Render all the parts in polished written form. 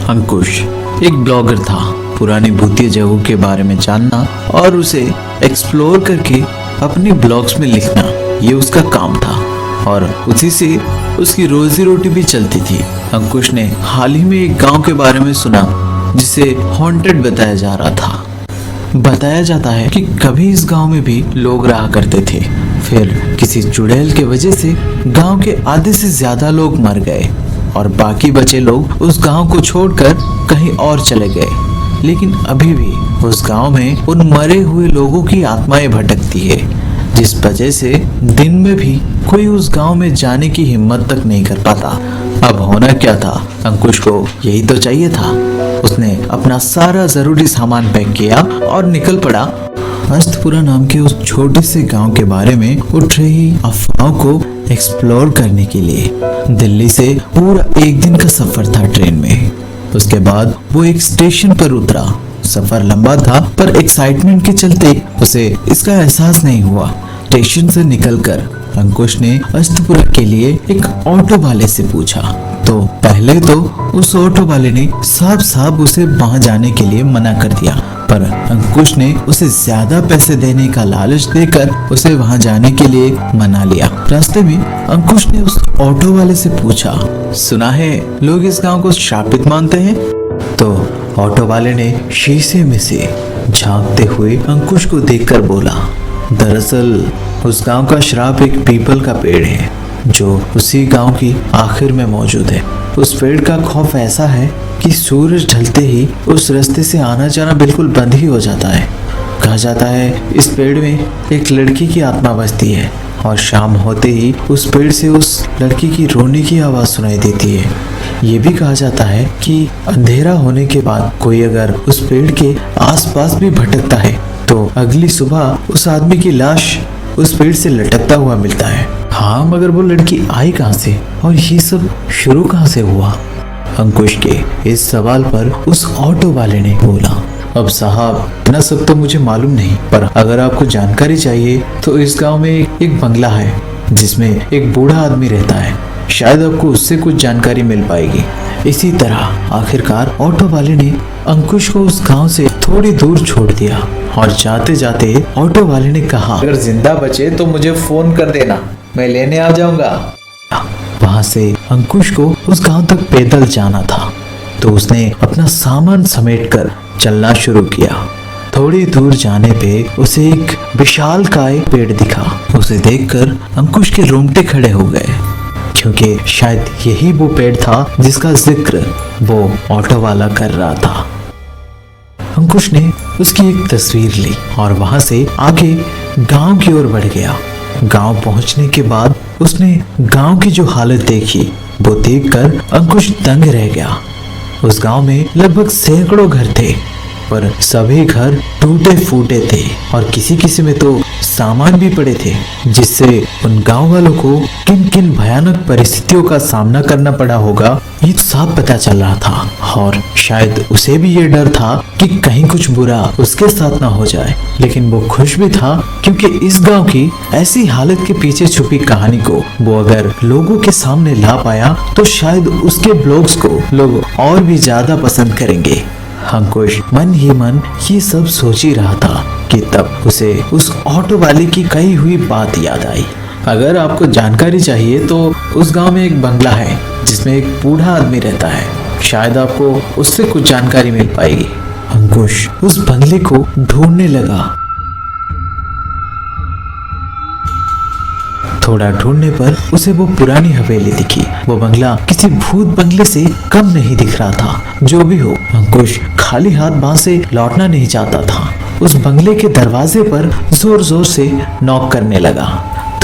अंकुश एक ब्लॉगर था। पुरानी भूतिया जगहों के बारे में जानना और उसे एक्सप्लोर करके अपनी ब्लॉग्स में लिखना, ये उसका काम था और उसी से उसकी रोजी रोटी भी चलती थी। अंकुश ने हाल ही में एक गांव के बारे में सुना जिसे हॉन्टेड बताया जा रहा था। बताया जाता है कि कभी इस गांव में भी लोग रहा करते थे, फिर किसी चुड़ैल के वजह से गांव के आधे से ज्यादा लोग मर गए और बाकी बचे लोग उस गांव को छोड़कर कहीं और चले गए। लेकिन अभी भी उस गांव में उन मरे हुए लोगों की आत्माएं भटकती है, जिस वजह से दिन में भी कोई उस गांव में जाने की हिम्मत तक नहीं कर पाता। अब होना क्या था, अंकुश को यही तो चाहिए था। उसने अपना सारा जरूरी सामान पैक किया और निकल पड़ा अस्तपुरा नाम के उस छोटे से गांव के बारे में उठ रही अफवाहों को एक्सप्लोर करने के लिए। दिल्ली से पूरा एक दिन का सफर था ट्रेन में। उसके बाद वो एक स्टेशन पर उतरा। सफर लंबा था पर एक्साइटमेंट के चलते उसे इसका एहसास नहीं हुआ। स्टेशन से निकलकर अंकुश ने अस्तपुरा के लिए एक ऑटो वाले से पूछा तो पहले तो उस ऑटो वाले ने साफ साफ उसे वहां जाने के लिए मना कर दिया, पर अंकुश ने उसे ज्यादा पैसे देने का लालच देकर उसे वहां जाने के लिए मना लिया। रास्ते में अंकुश ने उस ऑटो वाले से पूछा, सुना है लोग इस गांव को शापित मानते हैं? तो ऑटो वाले ने शीशे में से झांकते हुए अंकुश को देखकर बोला, दरअसल उस गांव का श्राप एक पीपल का पेड़ है जो उसी गांव की आखिर में मौजूद है। उस पेड़ का खौफ ऐसा है कि सूरज ढलते ही उस रास्ते से आना जाना बिल्कुल बंद ही हो जाता है। कहा जाता है इस पेड़ में एक लड़की की आत्मा बसती है और शाम होते ही उस पेड़ से उस लड़की की रोने की आवाज सुनाई देती है। ये भी कहा जाता है कि अंधेरा होने के बाद कोई अगर उस पेड़ के आसपास भी भटकता है तो अगली सुबह उस आदमी की लाश उस पेड़ से लटकता हुआ मिलता है। हाँ, मगर वो लड़की आई कहाँ से और ये सब शुरू कहाँ से हुआ? अंकुश के इस सवाल पर उस ऑटो वाले ने बोला, अब साहब इतना सब तो मुझे मालूम नहीं, पर अगर आपको जानकारी चाहिए तो इस गांव में एक बंगला है जिसमें एक बूढ़ा आदमी रहता है, शायद आपको उससे कुछ जानकारी मिल पाएगी। इसी तरह आखिरकार ऑटो वाले ने अंकुश को उस गांव से थोड़ी दूर छोड़ दिया और जाते जाते ऑटो वाले ने कहा, अगर जिंदा बचे तो मुझे फोन कर देना, मैं लेने आ जाऊंगा। वहां से अंकुश को उस गांव तक पैदल जाना था तो उसने अपना सामान समेटकर चलना शुरू किया। थोड़ी दूर जाने पे उसे एक विशालकाय पेड़ दिखा। उसे देखकर अंकुश के रोंगटे खड़े हो गए, क्योंकि शायद यही वो पेड़ था जिसका जिक्र वो ऑटो वाला कर रहा था। अंकुश ने उसकी एक तस्वीर ली और वहां से आगे गांव की ओर बढ़ गया। गांव पहुंचने के बाद उसने गांव की जो हालत देखी वो देखकर अंकुश दंग रह गया। उस गांव में लगभग सैकड़ों घर थे, पर सभी घर टूटे फूटे थे और किसी किसी में तो सामान भी पड़े थे, जिससे उन गांव वालों को किन किन भयानक परिस्थितियों का सामना करना पड़ा होगा ये तो साफ पता चल रहा था। और शायद उसे भी ये डर था कि कहीं कुछ बुरा उसके साथ ना हो जाए, लेकिन वो खुश भी था क्योंकि इस गांव की ऐसी हालत के पीछे छुपी कहानी को वो अगर लोगों के सामने ला पाया तो शायद उसके ब्लॉग्स को लोग और भी ज्यादा पसंद करेंगे। अंकुश मन ही मन ये सब सोच ही रहा था कि तब उसे उस ऑटो वाले की कही हुई बात याद आई। अगर आपको जानकारी चाहिए तो उस गांव में एक बंगला है जिसमें एक बूढ़ा आदमी रहता है, शायद आपको उससे कुछ जानकारी मिल पाएगी। अंकुश उस बंगले को ढूंढने लगा। थोड़ा ढूंढने पर उसे वो पुरानी हवेली दिखी। वो बंगला किसी भूत बंगले से कम नहीं दिख रहा था। जो भी हो, अंकुश खाली हाथ वहां से लौटना नहीं चाहता था। उस बंगले के दरवाजे पर जोर जोर से नॉक करने लगा।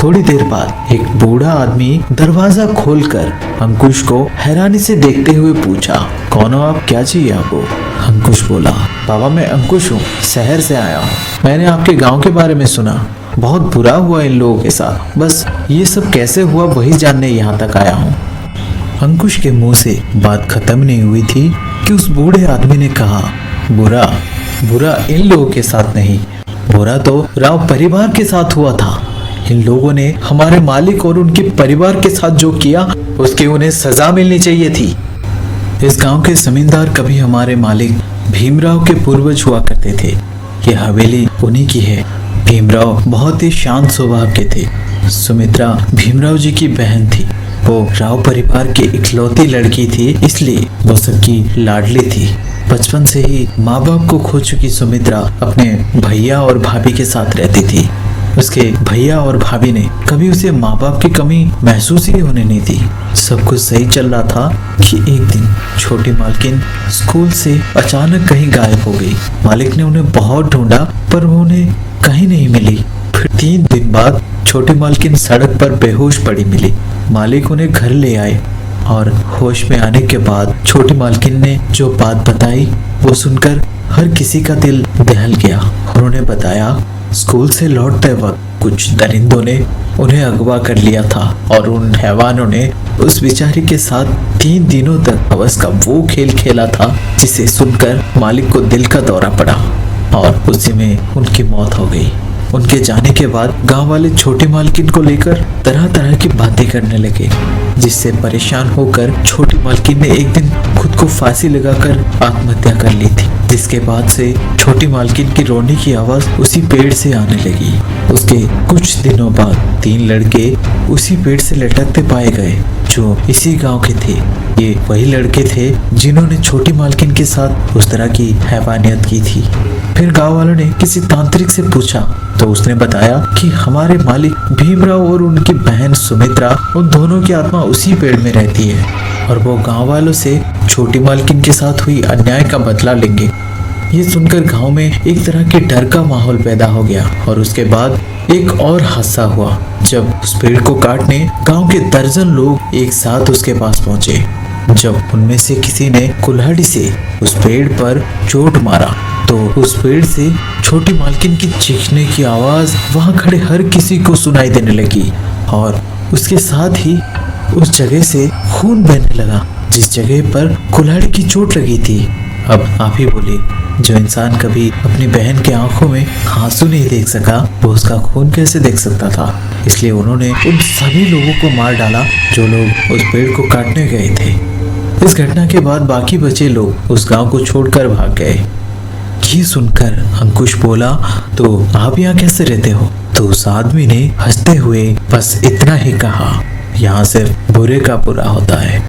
थोड़ी देर बाद एक बूढ़ा आदमी दरवाजा खोलकर अंकुश को हैरानी से देखते हुए पूछा, कौन हो आप, क्या चाहिए आपको? अंकुश बोला, बाबा मैं अंकुश हूँ, शहर से आया हूँ। मैंने आपके गांव के बारे में सुना, बहुत बुरा हुआ इन लोगों के साथ, बस ये सब कैसे हुआ वही जानने यहाँ तक आया हूँ। अंकुश के मुंह से बात खत्म नहीं हुई थी कि उस बूढ़े आदमी ने कहा, बुरा बुरा इन लोगों के साथ नहीं, बुरा तो राव परिवार के साथ हुआ था। इन लोगों ने हमारे मालिक और उनके परिवार के साथ जो किया उसकी उन्हें सजा मिलनी चाहिए थी। इस गांव के जमींदार कभी हमारे मालिक भीमराव के पूर्वज हुआ करते थे। ये हवेली उन्हीं की है। भीमराव बहुत ही शांत स्वभाव के थे। सुमित्रा भीमराव जी की बहन थी। वो राव परिवार की इकलौती लड़की थी, इसलिए वो सबकी लाडली थी। बचपन से ही माँ बाप को खो चुकी सुमित्रा अपने भैया और भाभी के साथ रहती थी। उसके भैया और भाभी ने कभी उसे माँ बाप की कमी महसूस ही होने नहीं दी। सब कुछ सही चल रहा था कि एक दिन छोटी मालकिन स्कूल से अचानक कहीं गायब हो गई। मालिक ने उन्हें बहुत ढूंढा पर वो उन्हें कहीं नहीं मिली। फिर 3 दिन बाद छोटी मालकिन सड़क पर बेहोश पड़ी मिली। मालिक उन्हें घर ले आए और होश में आने के बाद छोटी मालकिन ने जो बात बताई वो सुनकर हर किसी का दिल दहल गया। उन्होंने बताया स्कूल से लौटते वक्त कुछ दरिंदों ने उन्हें अगवा कर लिया था और उन हैवानों ने उस बेचारी के साथ 3 दिनों तक हवस का वो खेल खेला था जिसे सुनकर मालिक को दिल का दौरा पड़ा और उसी में उनकी मौत हो गई। उनके जाने के बाद गांव वाले छोटी मालकिन को लेकर तरह तरह की बातें करने लगे, जिससे परेशान होकर छोटी मालकिन ने एक दिन खुद को फांसी लगाकर आत्महत्या कर ली थी। जिसके बाद से छोटी मालकिन की रोने की आवाज उसी पेड़ से आने लगी। उसके कुछ दिनों बाद 3 लड़के उसी पेड़ से लटकते पाए गए जो इसी गांव के थे। ये वही लड़के थे जिन्होंने छोटी मालकिन के साथ उस तरह की हैवानियत की थी। फिर गांव वालों ने किसी तांत्रिक से पूछा तो उसने बताया कि हमारे मालिक भीमराव और उनकी बहन सुमित्रा, उन दोनों की आत्मा उसी पेड़ में रहती है और वो गांव वालों से छोटी मालकिन के साथ हुई अन्याय का बदला लेंगे। ये सुनकर गांव में एक तरह के डर का माहौल पैदा हो गया और उसके बाद एक और हादसा हुआ जब उस पेड़ को काटने गांव के दर्जन लोग एक साथ उसके पास पहुंचे। जब उनमें से किसी ने कुल्हाड़ी से उस पेड़ पर चोट मारा तो उस पेड़ से छोटी मालकिन की चीखने की आवाज वहां खड़े हर किसी को सुनाई देने लगी और उसके साथ ही उस जगह से खून बहने लगा जिस जगह पर कुल्हाड़ी की चोट लगी थी। अब आप ही बोलिए, जो इंसान कभी अपनी बहन की आंखों में आंसू नहीं देख सका वो उसका खून कैसे देख सकता था। इसलिए उन्होंने उन सभी लोगों को मार डाला जो लोग उस पेड़ को काटने गए थे। इस घटना के बाद बाकी बचे लोग उस गांव को छोड़कर भाग गए। ये सुनकर अंकुश बोला, तो आप यहाँ कैसे रहते हो? तो उस आदमी ने हंसते हुए बस इतना ही कहा, यहाँ सिर्फ बुरे का बुरा होता है।